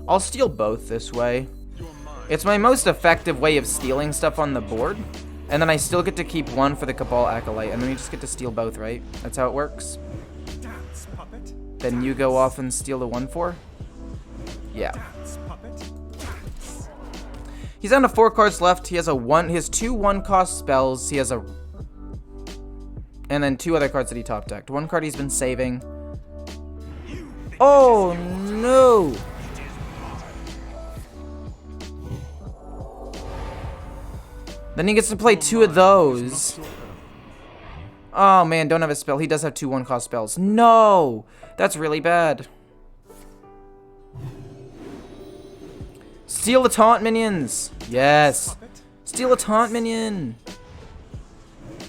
I'll steal both this way. It's my most effective way of stealing stuff on the board. And then I still get to keep one for the Cabal Acolyte. And then we just get to steal both, right? That's how it works. Then you go off and steal the 1/4? Yeah. He's down to 4 cards left. He has he has 2 1-cost spells. He has a... And then 2 other cards that he top decked. 1 card he's been saving. Oh, no! Then he gets to play 2 of those. Oh, man, don't have a spell. He does have 2 1-cost spells. No! That's really bad. Steal the taunt minions! Yes! Steal a taunt minion!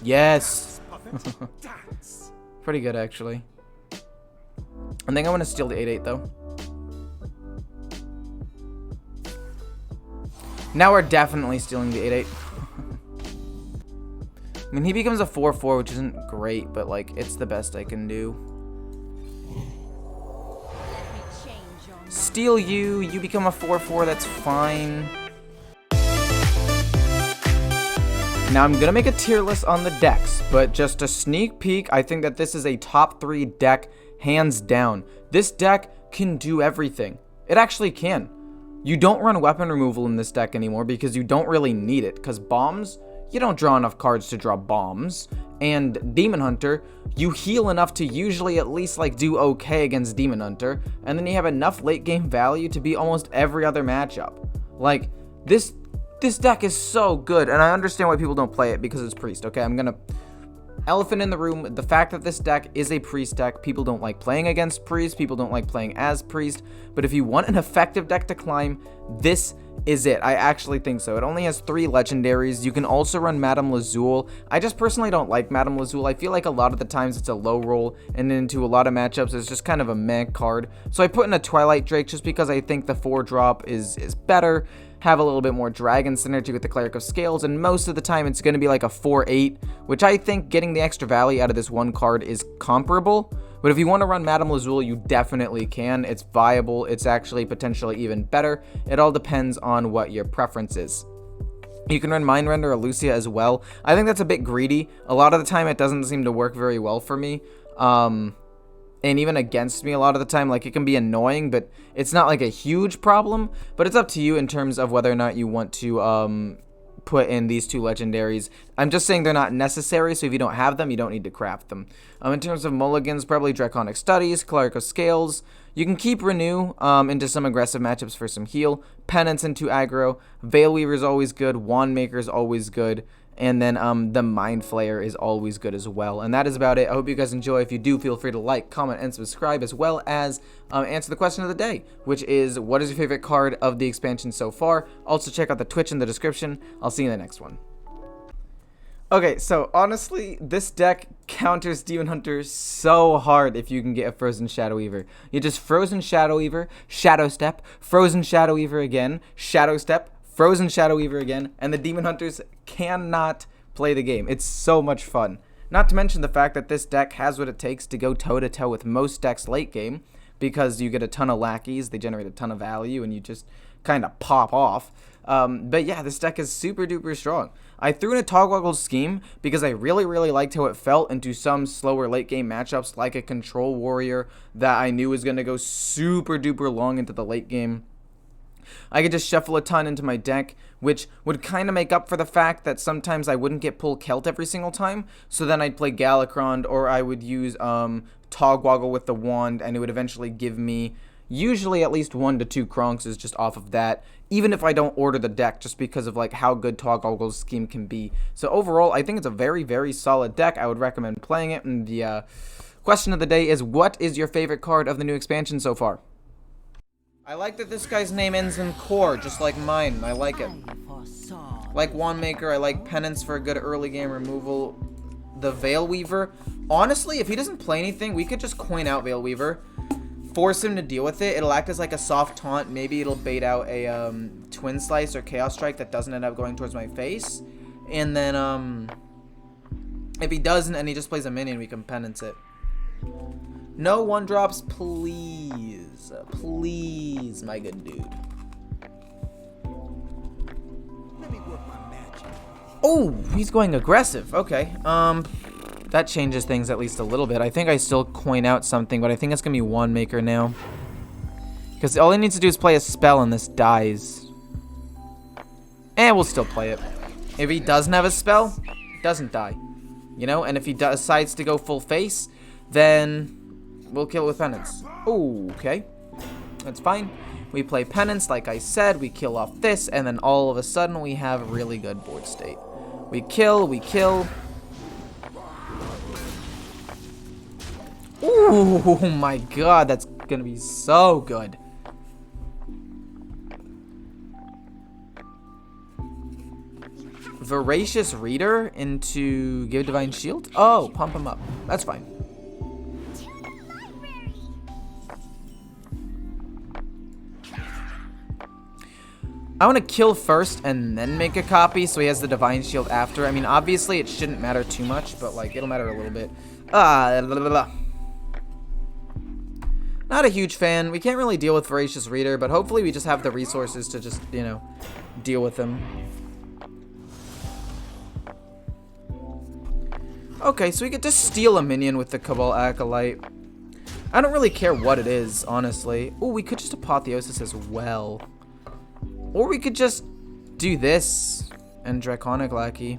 Yes! Pretty good, actually. I think I want to steal the 8/8, though. Now we're definitely stealing the 8/8. I mean, he becomes a 4/4, which isn't great, but, like, it's the best I can do. Steal you. You become a 4/4. That's fine. Now, I'm going to make a tier list on the decks, but just a sneak peek, I think that this is a top 3 deck, hands down. This deck can do everything. It actually can. You don't run weapon removal in this deck anymore because you don't really need it, because bombs, you don't draw enough cards to draw bombs. And Demon Hunter, you heal enough to usually at least like do okay against Demon Hunter, and then you have enough late game value to beat almost every other matchup. Like, this deck is so good, and I understand why people don't play it because it's Priest, okay? I'm gonna... Elephant in the room, the fact that this deck is a Priest deck, people don't like playing against Priest, people don't like playing as Priest, but if you want an effective deck to climb, this is it. I actually think so. It only has 3 legendaries. You can also run Madame Lazul. I just personally don't like Madame Lazul. I feel like a lot of the times it's a low roll, and into a lot of matchups it's just kind of a meh card. So I put in a Twilight Drake just because I think the 4-drop is better, have a little bit more dragon synergy with the Cleric of Scales, and most of the time it's going to be like a 4/8, which I think getting the extra value out of this one card is comparable. But if you want to run Madame Lazul, you definitely can. It's viable. It's actually potentially even better. It all depends on what your preference is. You can run Mind Render or Lucia as well. I think that's a bit greedy. A lot of the time it doesn't seem to work very well for me. And even against me a lot of the time, like, it can be annoying, but it's not like a huge problem. But it's up to you in terms of whether or not you want to put in these 2 legendaries. I'm just saying they're not necessary, so if you don't have them, you don't need to craft them. In terms of mulligans, probably Draconic Studies, Cleric of Scales. You can keep Renew into some aggressive matchups for some heal. Penance into aggro. Veil Weaver is always good. Wand Maker is always good. And then the Mind Flayer is always good as well. And that is about it. I hope you guys enjoy. If you do, feel free to like, comment, and subscribe, as well as answer the question of the day, which is, what is your favorite card of the expansion so far? Also, check out the Twitch in the description. I'll see you in the next one. Okay, so honestly, this deck counters Demon Hunter so hard if you can get a Frozen Shadow Weaver. You just Frozen Shadow Weaver, Shadow Step, Frozen Shadow Weaver again, Shadow Step, Frozen Shadow Weaver again, and the Demon Hunters cannot play the game. It's so much fun. Not to mention the fact that this deck has what it takes to go toe-to-toe with most decks late game, because you get a ton of lackeys, they generate a ton of value, and you just kind of pop off. But yeah, this deck is super duper strong. I threw in a Togwaggle scheme because I really liked how it felt into some slower late game matchups, like a Control Warrior that I knew was going to go super duper long into the late game. I could just shuffle a ton into my deck, which would kind of make up for the fact that sometimes I wouldn't get pull Celt every single time, so then I'd play Galakrond, or I would use Togwaggle with the wand, and it would eventually give me usually at least 1 to 2 Kronkses just off of that, even if I don't order the deck, just because of like how good Togwaggle's scheme can be. So overall, I think it's a very solid deck. I would recommend playing it, and the question of the day is, what is your favorite card of the new expansion so far? I like that this guy's name ends in core, just like mine. I like it. Like Wand Maker, I like Penance for a good early game removal. The Veil Weaver. Honestly, if he doesn't play anything, we could just coin out Veil Weaver. Force him to deal with it. It'll act as like a soft taunt. Maybe it'll bait out a Twin Slice or Chaos Strike that doesn't end up going towards my face. And then, if he doesn't and he just plays a minion, we can Penance it. No 1-drops, please. Please. Please, my good dude. Let me work my magic. Oh, he's going aggressive. Okay. That changes things at least a little bit. I think I still coin out something, but I think it's going to be one maker now. Because all he needs to do is play a spell and this dies. And we'll still play it. If he doesn't have a spell, it doesn't die. You know? And if he decides to go full face, then we'll kill it with penance. Oh, okay. That's fine. We play penance, like I said. We kill off this, and then all of a sudden we have really good board state. We kill, we kill. Ooh, my god, that's gonna be so good. Voracious Reader into Give Divine Shield? Oh, pump him up. That's fine. I want to kill first and then make a copy so he has the Divine Shield after. I mean, obviously it shouldn't matter too much, but like it'll matter a little bit. Not a huge fan. We can't really deal with Voracious Reader, but hopefully we just have the resources to just, you know, deal with him. Okay, so we get to steal a minion with the Cabal Acolyte. I don't really care what it is, honestly. Oh, we could just Apotheosis as well. Or we could just do this and Draconic Lackey.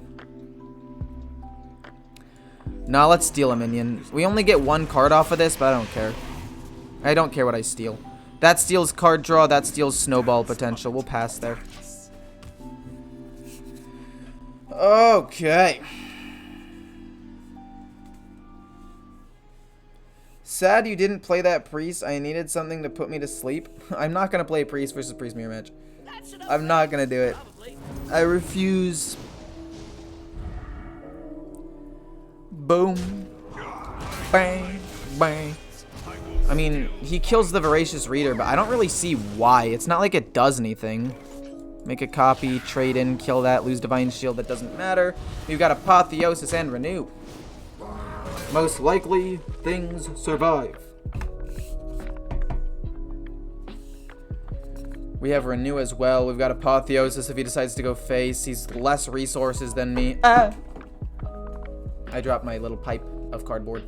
Nah, let's steal a minion. We only get one card off of this, but I don't care. I don't care what I steal. That steals card draw, that steals snowball potential. We'll pass there. Okay. Sad you didn't play that priest. I needed something to put me to sleep. I'm not going to play priest versus priest mirror match. I'm not going to do it. I refuse. Boom. Bang. Bang. I mean, he kills the Voracious Reader, but I don't really see why. It's not like it does anything. Make a copy, trade in, kill that, lose Divine Shield. That doesn't matter. We've got Apotheosis and Renew. Most likely, things survive. We have Renew as well. We've got Apotheosis if he decides to go face. He's less resources than me. Ah! I dropped my little pipe of cardboard.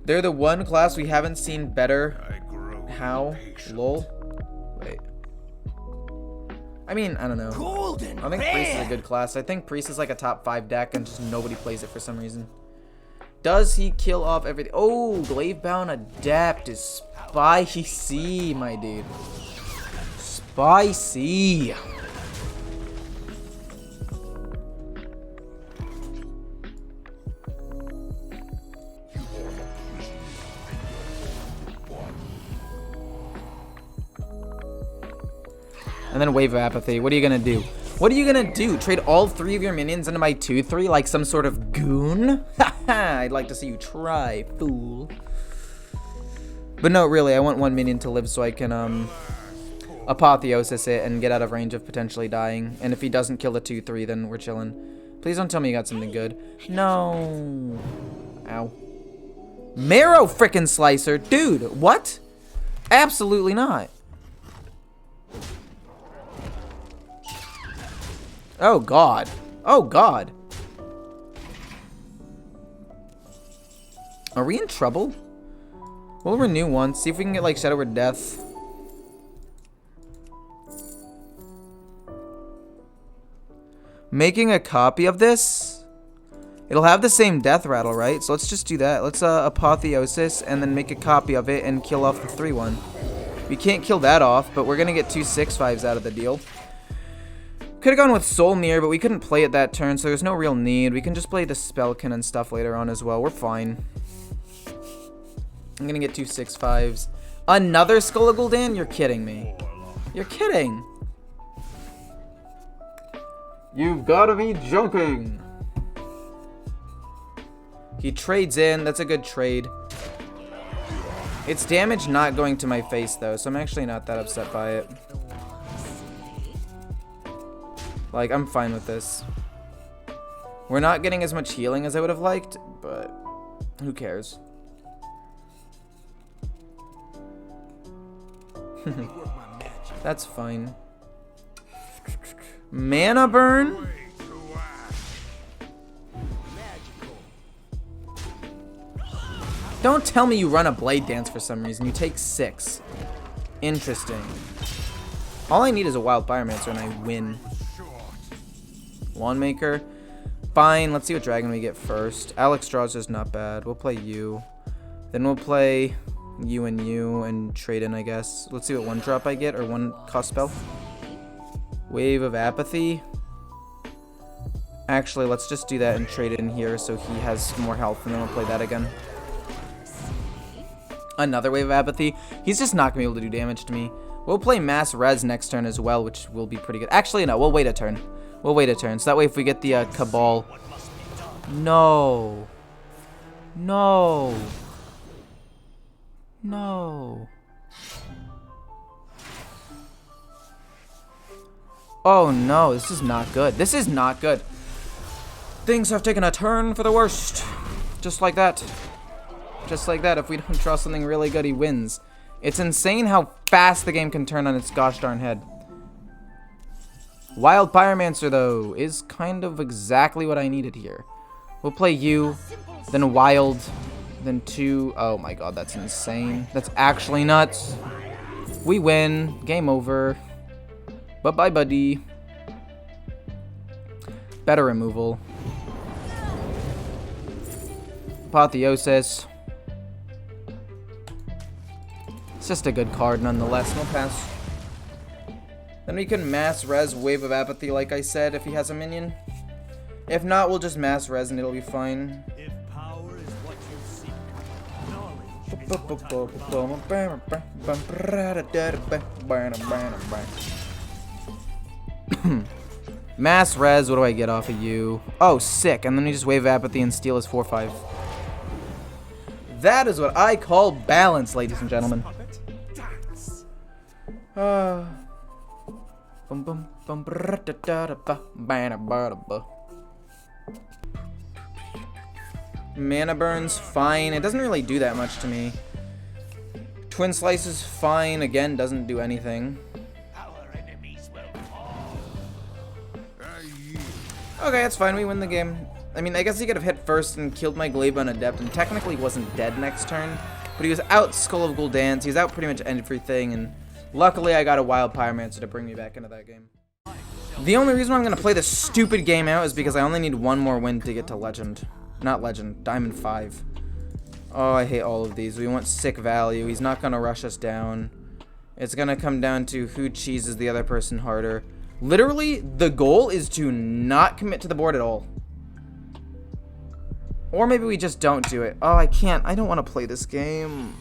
They're the one class we haven't seen better. How? Lol. Wait. I mean, I don't know. I think Priest is a good class. I think Priest is like a top 5 deck and just nobody plays it for some reason. Does he kill off everything? Oh, Glavebound Adept is spicy, my dude. Spicy. And then Wave of Apathy. What are you gonna do? What are you gonna do? Trade all 3 of your minions into my 2/3 like some sort of goon? Haha, I'd like to see you try, fool. But no, really, I want 1 minion to live so I can Apotheosis it and get out of range of potentially dying. And if he doesn't kill the 2/3, then we're chilling. Please don't tell me you got something good. No. Ow. Marrow frickin' Slicer. Dude, what? Absolutely not. Oh, God. Oh, God. Are we in trouble? We'll renew once. See if we can get, like, Shadow Word Death. Making a copy of this? It'll have the same death rattle, right? So let's just do that. Let's Apotheosis and then make a copy of it and kill off the 3/1. We can't kill that off, but we're going to get 2 6/5s out of the deal. Could have gone with Soul Mirror, but we couldn't play it that turn, so there's no real need. We can just play the Spellkin and stuff later on as well. We're fine. I'm gonna get 2 6/5s. Another Skull of Gul'dan? You're kidding me. You're kidding. You've gotta be joking. He trades in. That's a good trade. It's damage not going to my face, though, so I'm actually not that upset by it. Like, I'm fine with this. We're not getting as much healing as I would have liked, but who cares? Let me work my magic. That's fine. Mana burn? Don't tell me you run a Blade Dance for some reason. You take 6. Interesting. All I need is a Wild Pyromancer and I win. Lawnmaker. Fine, let's see what dragon we get first. Alex draws is not bad. We'll play you. Then we'll play you and trade in, I guess. Let's see what 1-drop I get, or 1 cost spell. Wave of Apathy. Actually, let's just do that and trade it in here so he has more health, and then we'll play that again. Another Wave of Apathy. He's just not going to be able to do damage to me. We'll play Mass Res next turn as well, which will be pretty good. Actually, no, we'll wait a turn. We'll wait a turn. So that way if we get the Cabal... No. No. No. Oh no, this is not good. This is not good. Things have taken a turn for the worst. Just like that. Just like that. If we don't draw something really good, he wins. It's insane how fast the game can turn on its gosh darn head. Wild Pyromancer, though, is kind of exactly what I needed here. We'll play you, then Wild, then 2. Oh my god, that's insane. That's actually nuts. We win. Game over. Bye-bye, buddy. Better removal. Apotheosis. It's just a good card nonetheless. No pass. Then we can mass res Wave of Apathy, like I said, if he has a minion. If not, we'll just mass res and it'll be fine. If power is what you seek, knowledge. Mass res, what do I get off of you? Oh, sick. And then we just Wave Apathy and steal his 4/5. That is what I call balance, ladies and gentlemen. Mana burn's fine. It doesn't really do that much to me. Twin slice is fine. Again, doesn't do anything. Okay, that's fine. We win the game. I mean, I guess he could have hit first and killed my Glaban Adept and technically wasn't dead next turn. But he was out Skull of Gul'dan. He was out pretty much everything, and luckily I got a Wild Pyromancer to bring me back into that game. The only reason why I'm going to play this stupid game out is because I only need 1 more win to get to Legend. Not Legend, Diamond 5. Oh, I hate all of these. We want sick value. He's not going to rush us down. It's going to come down to who cheeses the other person harder. Literally, the goal is to not commit to the board at all. Or maybe we just don't do it. Oh, I can't. I don't want to play this game.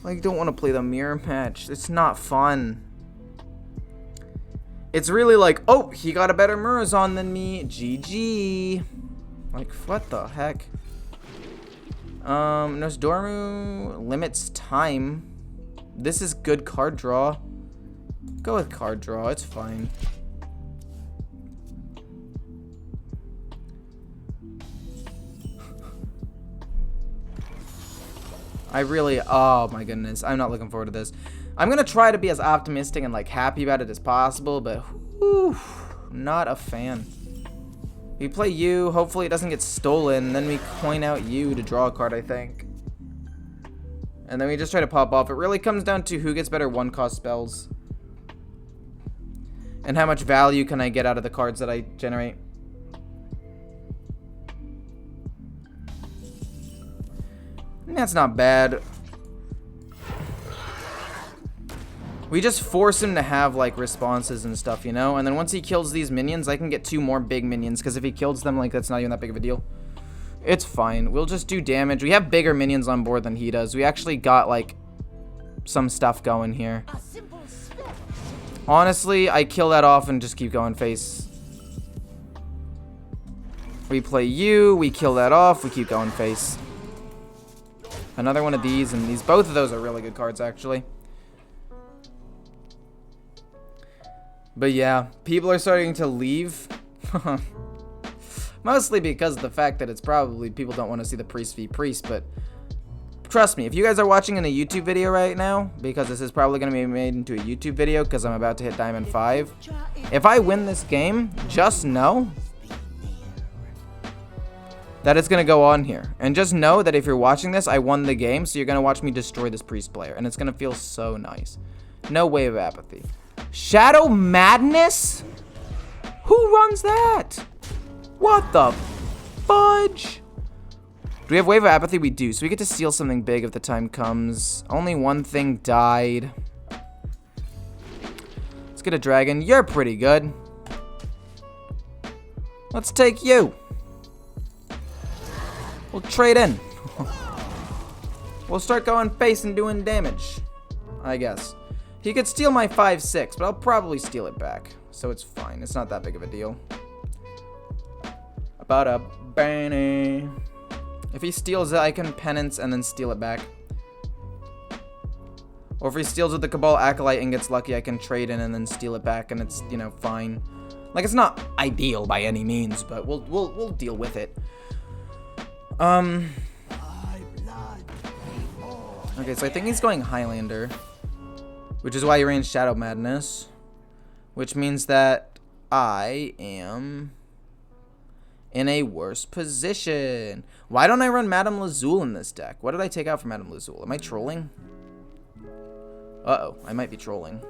I don't want to play the mirror match. It's not fun. It's really like, oh, he got a better Murazon than me. GG. Like, what the heck? Nosdormu limits time. This is good card draw. Go with card draw. It's fine. I really, oh my goodness, I'm not looking forward to this. I'm gonna try to be as optimistic and like happy about it as possible, but whew, not a fan. We play you, hopefully it doesn't get stolen, then we coin out you to draw a card, I think. And then we just try to pop off. It really comes down to who gets better 1-cost spells. And how much value can I get out of the cards that I generate. That's not bad. We just force him to have like responses and stuff, you know? And then once he kills these minions, I can get 2 more big minions, because if he kills them, like, that's not even that big of a deal. It's fine. We'll just do damage. We have bigger minions on board than he does. We actually got like some stuff going here. Honestly, I kill that off and just keep going face. We play you, we kill that off, we keep going face. Another one of these, and these, both of those are really good cards, actually. But yeah, people are starting to leave. Mostly because of the fact that it's probably people don't want to see the Priest v Priest, but Trust me, if you guys are watching in a YouTube video right now, because this is probably going to be made into a YouTube video because I'm about to hit Diamond 5, if I win this game, just know that it's going to go on here. And just know that if you're watching this, I won the game, so you're going to watch me destroy this Priest player. And it's going to feel so nice. No Wave of Apathy. Shadow Madness? Who runs that? What the fudge? Do we have Wave of Apathy? We do. So we get to steal something big if the time comes. Only one thing died. Let's get a dragon. You're pretty good. Let's take you. We'll trade in. We'll start going face and doing damage, I guess. He could steal my 5/6, but I'll probably steal it back. So it's fine. It's not that big of a deal. About a banny. If he steals it, I can penance and then steal it back. Or if he steals with the Cabal Acolyte and gets lucky, I can trade in and then steal it back, and it's, you know, fine. Like, it's not ideal by any means, but we'll deal with it. Okay, so I think he's going Highlander, which is why he ran Shadow Madness, which means that I am in a worse position. Why don't I run Madame Lazul in this deck? What did I take out from Madame Lazul? Am I trolling? Uh-oh, I might be trolling.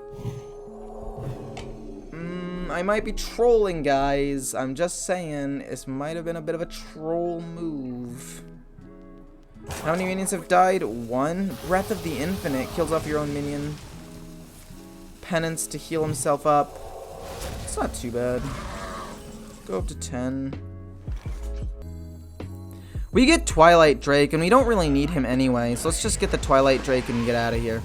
I might be trolling, guys. I'm just saying, this might have been a bit of a troll move. How many minions have died? 1. Breath of the Infinite kills off your own minion. Penance to heal himself up. It's not too bad. Go up to 10. We get Twilight Drake, and we don't really need him anyway, so let's just get the Twilight Drake and get out of here.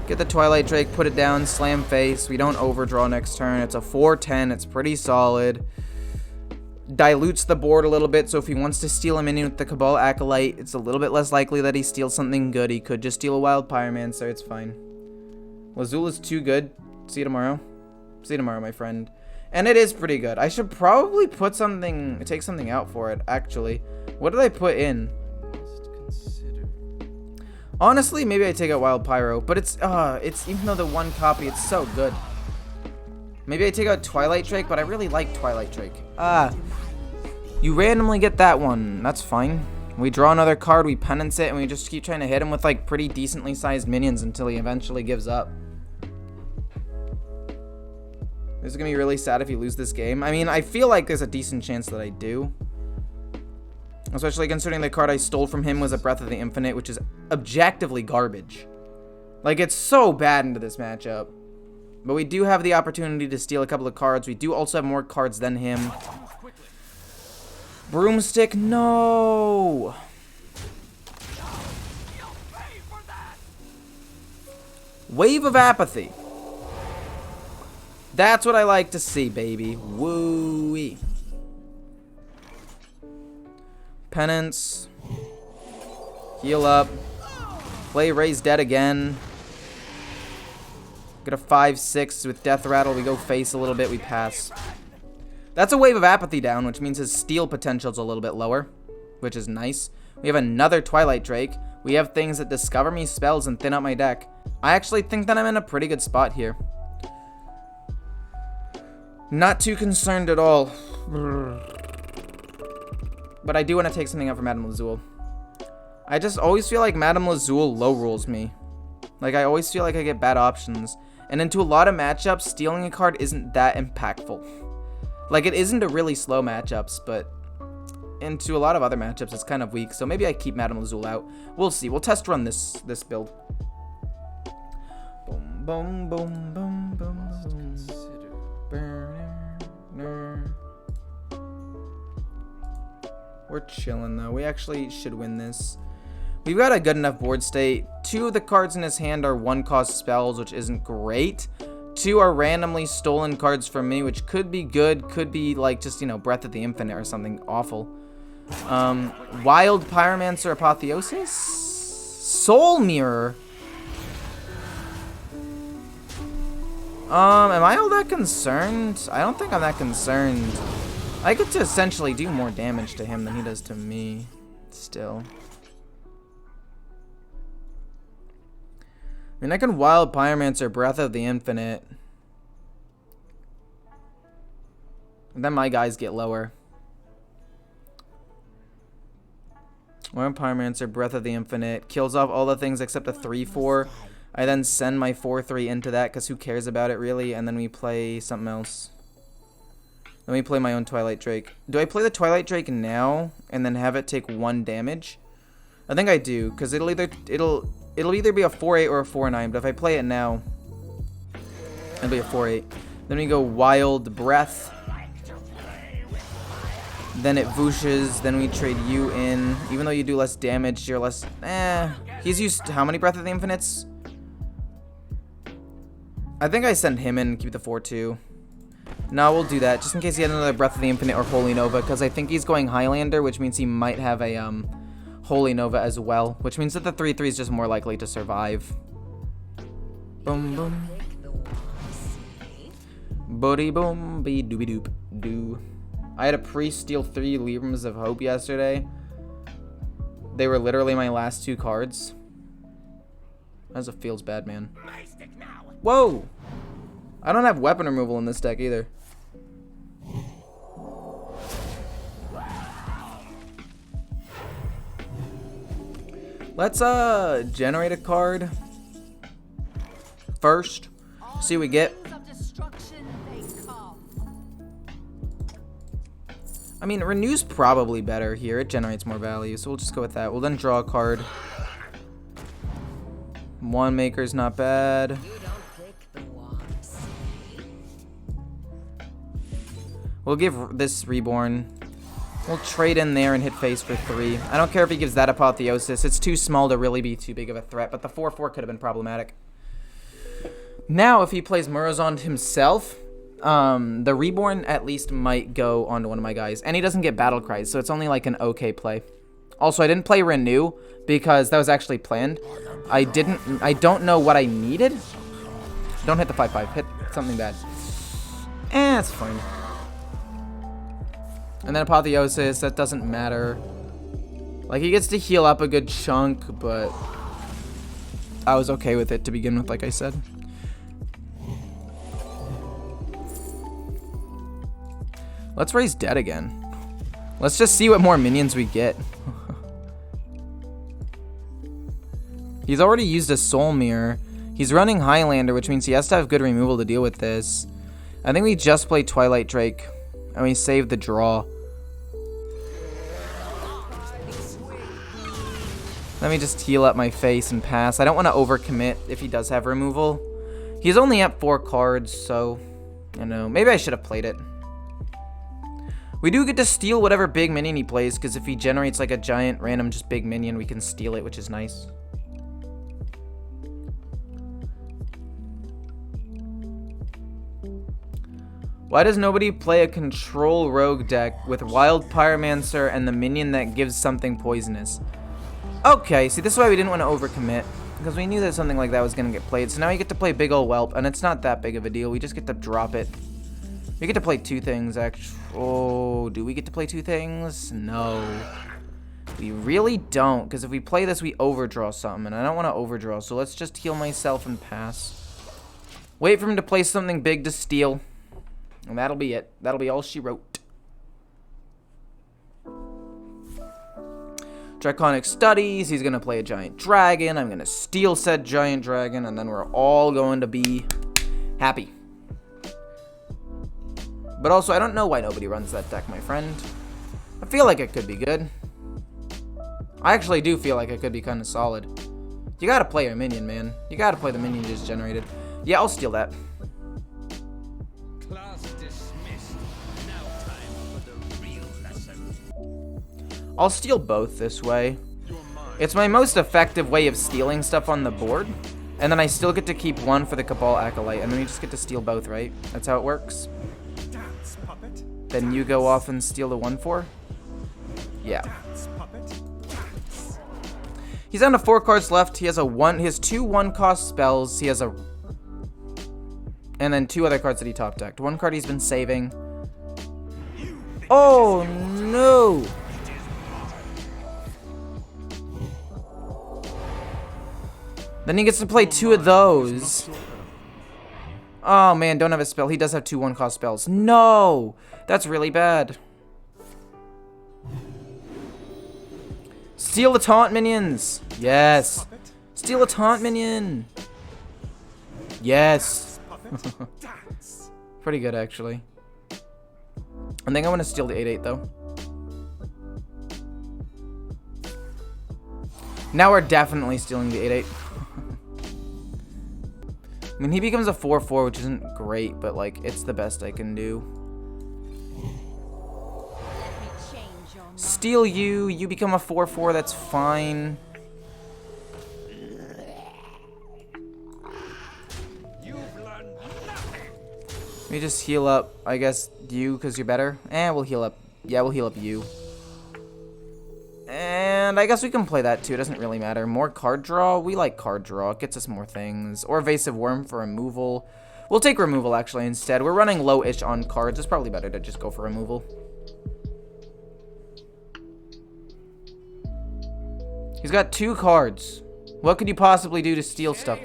Get the Twilight Drake, put it down, slam face. We don't overdraw next turn. It's a 4/10. It's pretty solid. Dilutes the board a little bit, so if he wants to steal a minion with the Cabal Acolyte, it's a little bit less likely that he steals something good. He could just steal a Wild Pyromancer. It's fine. Lazul is too good. See you tomorrow. See you tomorrow, my friend. And it is pretty good. I should probably put something, take something out for it, actually. What did I put in? Honestly, maybe I take out Wild Pyro, but it's even though the one copy, it's so good. Maybe I take out Twilight Drake, but I really like Twilight Drake. You randomly get that one. That's fine. We draw another card, we penance it, and we just keep trying to hit him with like pretty decently sized minions until he eventually gives up. This is gonna be really sad if you lose this game. I mean, I feel like there's a decent chance that I do. Especially considering the card I stole from him was a Breath of the Infinite, which is objectively garbage. Like, it's so bad into this matchup. But we do have the opportunity to steal a couple of cards. We do also have more cards than him. Broomstick, no! Wave of Apathy. That's what I like to see, baby. Woo-wee. Penance. Heal up. Play Raise Dead again. Get a 5/6 with Death Rattle. We go face a little bit. We pass. That's a Wave of Apathy down, which means his steal potential's a little bit lower, which is nice. We have another Twilight Drake. We have things that discover me spells and thin out my deck. I actually think that I'm in a pretty good spot here. Not too concerned at all. But I do want to take something out for Madame Lazul. I just always feel like Madame Lazul low rolls me. Like, I always feel like I get bad options. And into a lot of matchups, stealing a card isn't that impactful. Like, it isn't a really slow matchups, but into a lot of other matchups, it's kind of weak. So maybe I keep Madame Lazul out. We'll see. We'll test run this build. Boom, boom, boom, boom, boom, boom. We're chilling, though. We actually should win this. We've got a good enough board state. 2 of the cards in his hand are 1-cost spells, which isn't great. 2 are randomly stolen cards from me, which could be good. Could be, like, just, you know, Breath of the Infinite or something awful. Wild Pyromancer Apotheosis? Soul Mirror? Am I all that concerned? I don't think I'm that concerned. I get to essentially do more damage to him than he does to me. Still. I mean, I can Wild Pyromancer Breath of the Infinite. And then my guys get lower. Wild Pyromancer Breath of the Infinite. Kills off all the things except a 3/4. I then send my 4/3 into that because who cares about it really? And then we play something else. Then we play my own Twilight Drake. Do I play the Twilight Drake now and then have it take 1 damage? I think I do, because it'll either be a 4/8 or a 4/9, but if I play it now, it'll be a 4/8. Then we go Wild Breath. Then it vooshes, then we trade you in. Even though you do less damage, you're less... He's used how many Breath of the Infinites? I think I send him in and keep the 4/2. No, we'll do that, just in case he had another Breath of the Infinite or Holy Nova, because I think he's going Highlander, which means he might have a Holy Nova as well, which means that the 3/3 is just more likely to survive. Boom, boom. Buddy boom, be dooby doop doo. I had a priest steal 3 Librams of Hope yesterday. They were literally my last 2 cards. That feels bad, man. Whoa! I don't have weapon removal in this deck either. Let's generate a card first. See what we get. I mean, Renew's probably better here. It generates more value, so we'll just go with that. We'll then draw a card. One Maker's not bad. We'll give this Reborn. We'll trade in there and hit face for 3. I don't care if he gives that Apotheosis. It's too small to really be too big of a threat, but the 4/4 could have been problematic. Now, if he plays Murozond himself, the Reborn at least might go onto one of my guys. And he doesn't get Battle Cries, so it's only like an okay play. Also, I didn't play Renew because that was actually planned. I don't know what I needed. Don't hit the 5/5. Hit something bad. It's fine. And then Apotheosis, that doesn't matter. Like, he gets to heal up a good chunk, but I was okay with it to begin with, like I said. Let's raise Dead again. Let's just see what more minions we get. He's already used a Soul Mirror. He's running Highlander, which means he has to have good removal to deal with this. I think we just play Twilight Drake, and we save the draw. Let me just heal up my face and pass. I don't want to overcommit if he does have removal. He's only up 4 cards, so... I don't know. Maybe I should have played it. We do get to steal whatever big minion he plays, because if he generates like a giant random just big minion, we can steal it, which is nice. Why does nobody play a control rogue deck with Wild Pyromancer and the minion that gives something poisonous? Okay, see, this is why we didn't want to overcommit, because we knew that something like that was going to get played. So now we get to play Big Ol' Whelp, and it's not that big of a deal. We just get to drop it. We get to play 2 things, actually. Oh, do we get to play 2 things? No. We really don't, because if we play this, we overdraw something, and I don't want to overdraw, so let's just heal myself and pass. Wait for him to play something big to steal, and that'll be it. That'll be all she wrote. Draconic Studies, he's going to play a giant dragon, I'm going to steal said giant dragon, and then we're all going to be happy. But also, I don't know why nobody runs that deck, my friend. I feel like it could be good. I actually do feel like it could be kind of solid. You gotta play your minion, man. You gotta play the minion you just generated. Yeah, I'll steal that. Class dismissed. Now time for the real lesson. I'll steal both this way. It's my most effective way of stealing stuff on the board. And then I still get to keep one for the Cabal Acolyte. And then we just get to steal both, right? That's how it works. Dance, puppet. Then you go off and steal the 1/4? Yeah. Dance, puppet. Dance. He's down to 4 cards left. He has he has 2 1-cost spells. He has a... And then 2 other cards that he top decked. 1 card he's been saving. Oh, no! Then he gets to play 2 of those. Oh man, don't have a spell. He does have 2 1-cost spells. No! That's really bad. Steal the taunt minions! Yes! Steal a taunt minion! Yes! Pretty good, actually. I think I want to steal the 8/8 though. Now we're definitely stealing the 8/8. I mean, he becomes a 4/4, which isn't great, but like, it's the best I can do. Steal you, you become a 4/4, that's fine. Let me just heal up, I guess, you, because you're better. We'll heal up. Yeah, we'll heal up you. And I guess we can play that too, it doesn't really matter. More card draw? We like card draw, it gets us more things. Or Evasive Worm for removal. We'll take removal actually instead. We're running low-ish on cards, it's probably better to just go for removal. He's got 2 cards. What could you possibly do to steal stuff?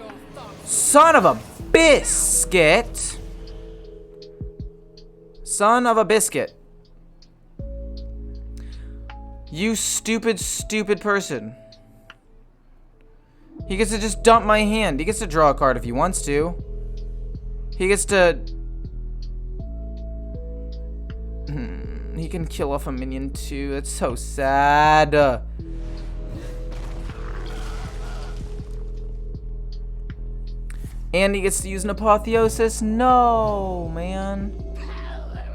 Son of a biscuit! Son of a biscuit. You stupid, stupid person. He gets to just dump my hand. He gets to draw a card if he wants to. He gets to... He can kill off a minion too. That's so sad. And he gets to use an Apotheosis? No, man.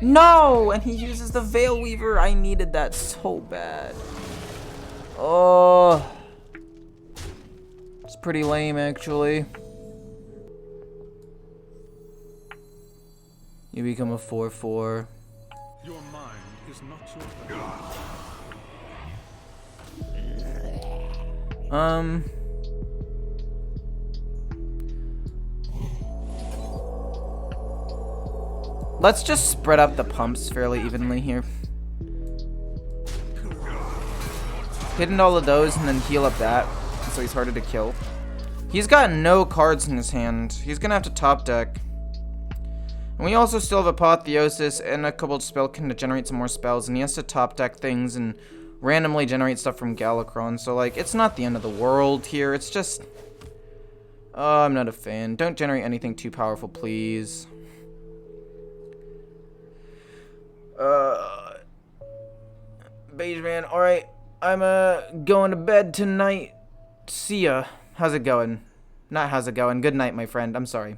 No! And he uses the Veil Weaver. I needed that so bad. Oh. It's pretty lame, actually. You become a 4/4. Your mind is not your Let's just spread up the pumps fairly evenly here. Hitting all of those and then heal up that, so he's harder to kill. He's got no cards in his hand. He's gonna have to top deck. And we also still have Apotheosis and a Kobold Spellkin to generate some more spells, and he has to top deck things and randomly generate stuff from Galakrond, so like, it's not the end of the world here, it's just... I'm not a fan. Don't generate anything too powerful, please. Beige man, alright. I'm going to bed tonight. See ya. How's it going? Not how's it going. Good night, my friend. I'm sorry.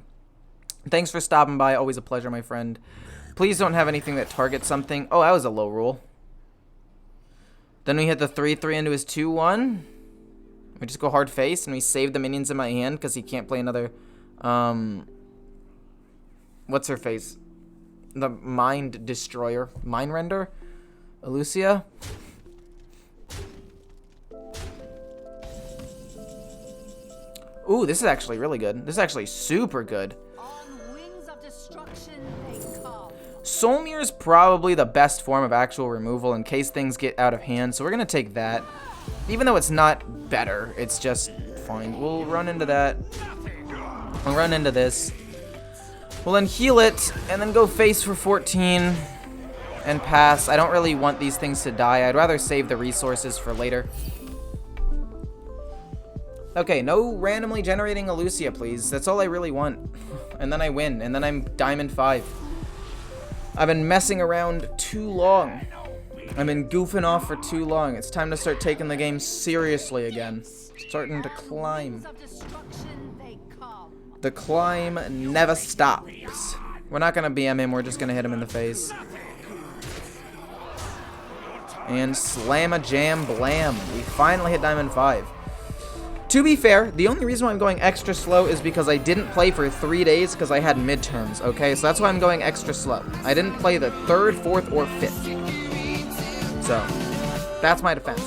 Thanks for stopping by. Always a pleasure, my friend. Please don't have anything that targets something. Oh, that was a low roll. Then we hit the 3/3 into his 2/1. We just go hard face and we save the minions in my hand because he can't play another what's her face? The Mind Destroyer. Mind Render? Elucia? Ooh, this is actually really good. This is actually super good. On wings of destruction they come. Soulmere is probably the best form of actual removal in case things get out of hand, so we're gonna take that. Even though it's not better, it's just fine. We'll run into that. We'll run into this. We'll then heal it, and then go face for 14, and pass. I don't really want these things to die. I'd rather save the resources for later. Okay, no randomly generating Elucia, please. That's all I really want. And then I win, and then I'm Diamond 5. I've been messing around too long. I've been goofing off for too long. It's time to start taking the game seriously again. Starting to climb. The climb never stops. We're not gonna BM him, we're just gonna hit him in the face. And slam a jam blam. We finally hit Diamond 5. To be fair, the only reason why I'm going extra slow is because I didn't play for 3 days because I had midterms, okay? So that's why I'm going extra slow. I didn't play the 3rd, 4th, or 5th. So, that's my defense.